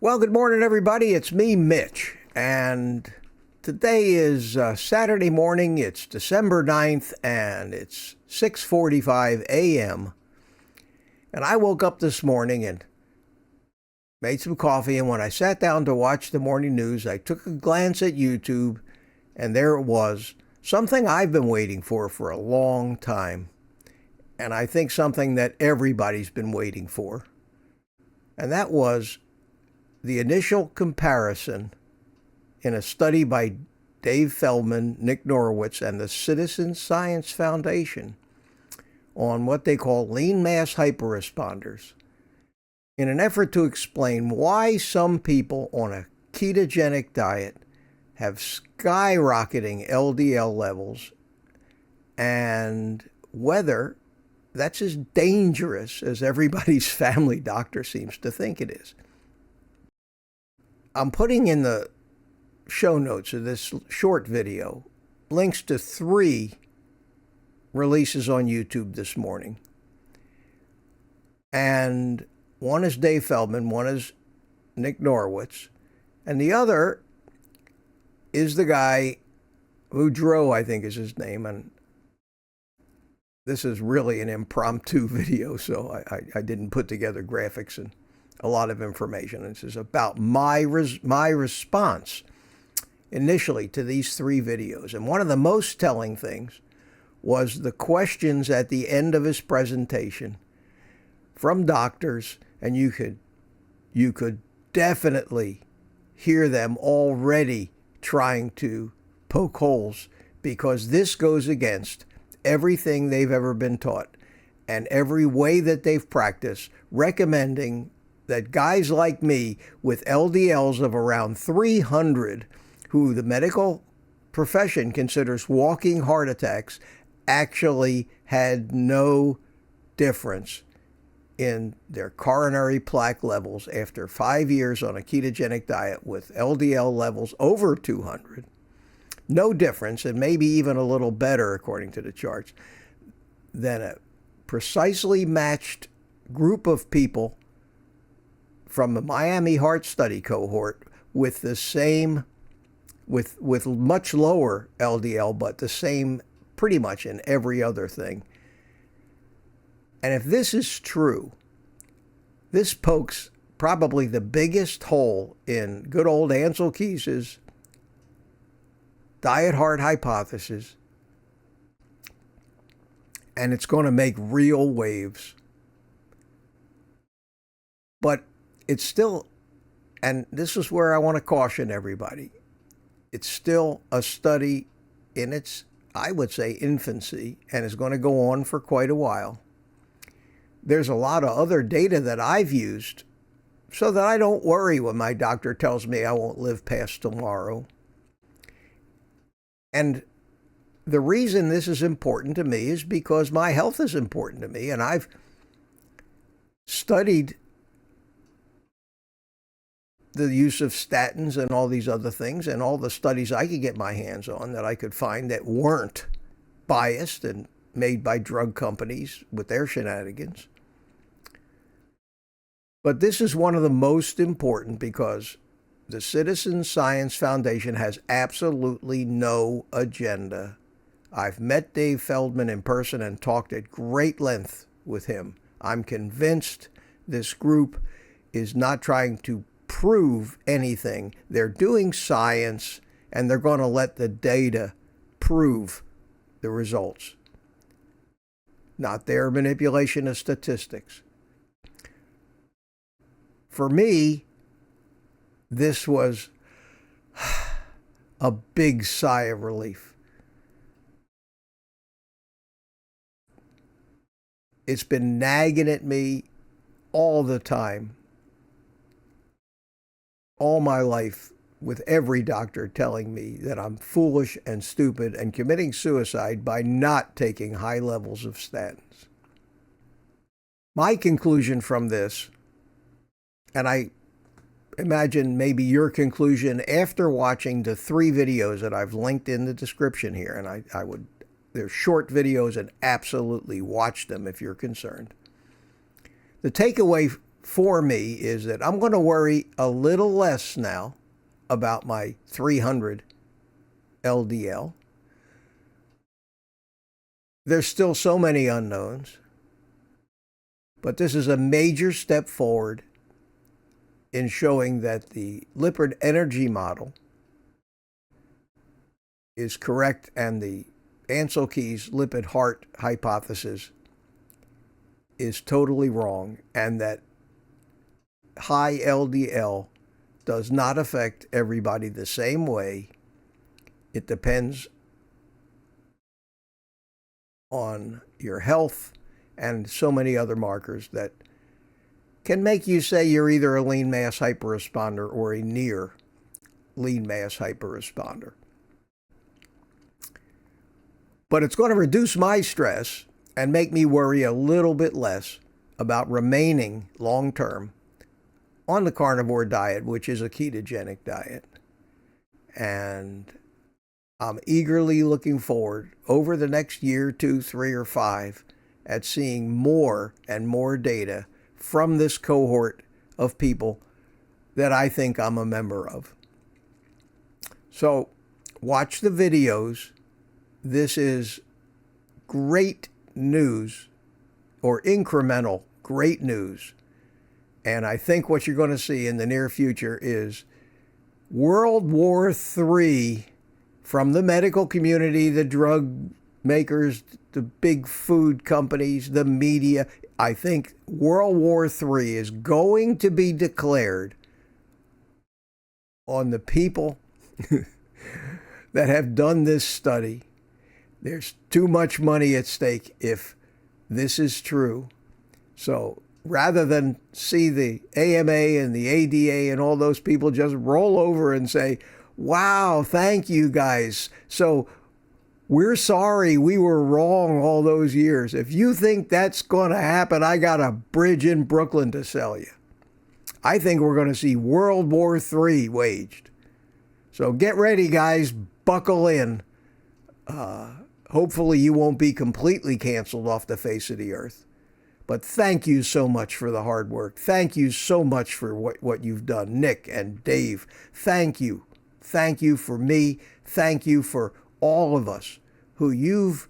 Well, good morning, everybody. It's me, Mitch, and today is Saturday morning. It's December 9th, and it's 6:45 a.m., and I woke up this morning and made some coffee, and when I sat down to watch the morning news, I took a glance at YouTube, and there it was, something I've been waiting for a long time, and I think something that everybody's been waiting for, and that was the initial comparison in a study by Dave Feldman, Nick Norwitz, and the Citizen Science Foundation on what they call lean mass hyperresponders in an effort to explain why some people on a ketogenic diet have skyrocketing LDL levels and whether that's as dangerous as everybody's family doctor seems to think it is. I'm putting in the show notes of this short video links to 3 releases on YouTube this morning. And one is Dave Feldman, one is Nick Norwitz, and the other is the guy, Budoff, I think is his name, and this is really an impromptu video, so I didn't put together graphics and a lot of information. This is about my response initially to these 3 videos. And one of the most telling things was the questions at the end of his presentation from doctors, and you could definitely hear them already trying to poke holes, because this goes against everything they've ever been taught and every way that they've practiced, recommending that guys like me with LDLs of around 300, who the medical profession considers walking heart attacks, actually had no difference in their coronary plaque levels after 5 years on a ketogenic diet with LDL levels over 200. No difference, and maybe even a little better, according to the charts, than a precisely matched group of people from the Miami Heart Study cohort with the same, with much lower LDL, but the same pretty much in every other thing. And if this is true, this pokes probably the biggest hole in good old Ansel Keys's diet heart hypothesis, and it's going to make real waves. But it's still, and this is where I want to caution everybody, it's still a study in its, I would say, infancy, and is going to go on for quite a while. There's a lot of other data that I've used so that I don't worry when my doctor tells me I won't live past tomorrow. And the reason this is important to me is because my health is important to me, and I've studied the use of statins and all these other things, and all the studies I could get my hands on that I could find that weren't biased and made by drug companies with their shenanigans. But this is one of the most important, because the Citizen Science Foundation has absolutely no agenda. I've met Dave Feldman in person and talked at great length with him. I'm convinced this group is not trying to prove anything. They're doing science, and they're going to let the data prove the results, not their manipulation of statistics. For me, this was a big sigh of relief. It's been nagging at me all the time, all my life, with every doctor telling me that I'm foolish and stupid and committing suicide by not taking high levels of statins. My conclusion from this, and I imagine maybe your conclusion after watching the 3 videos that I've linked in the description here, and I would, they're short videos, and absolutely watch them if you're concerned. The takeaway for me is that I'm going to worry a little less now about my 300 LDL. There's still so many unknowns, but this is a major step forward in showing that the lipid energy model is correct and the Ansel-Keys lipid heart hypothesis is totally wrong, and that high LDL does not affect everybody the same way. It depends on your health and so many other markers that can make you say you're either a lean mass hyperresponder or a near lean mass hyperresponder. But it's going to reduce my stress and make me worry a little bit less about remaining long-term on the carnivore diet, which is a ketogenic diet. And I'm eagerly looking forward over the next year, 2, 3, or 5 at seeing more and more data from this cohort of people that I think I'm a member of. So watch the videos. This is great news, or incremental great news. And I think what you're going to see in the near future is World War III from the medical community, the drug makers, the big food companies, the media. I think World War III is going to be declared on the people that have done this study. There's too much money at stake if this is true. So rather than see the AMA and the ADA and all those people just roll over and say, wow, thank you guys. So we're sorry we were wrong all those years. If you think that's going to happen, I got a bridge in Brooklyn to sell you. I think we're going to see World War III waged. So get ready, guys. Buckle in. Hopefully you won't be completely canceled off the face of the earth. But thank you so much for the hard work. Thank you so much for what you've done. Nick and Dave, thank you. Thank you for me. Thank you for all of us who you've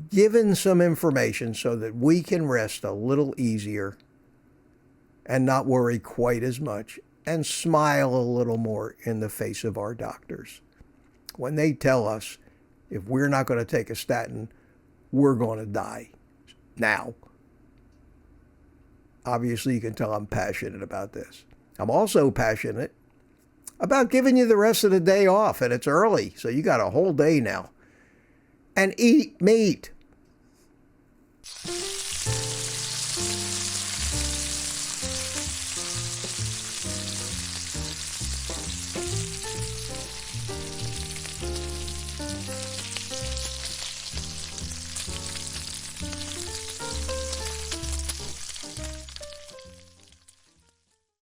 given some information so that we can rest a little easier and not worry quite as much and smile a little more in the face of our doctors. When they tell us if we're not going to take a statin, we're going to die now. Obviously, you can tell I'm passionate about this. I'm also passionate about giving you the rest of the day off, and it's early, so you got a whole day now. And eat meat.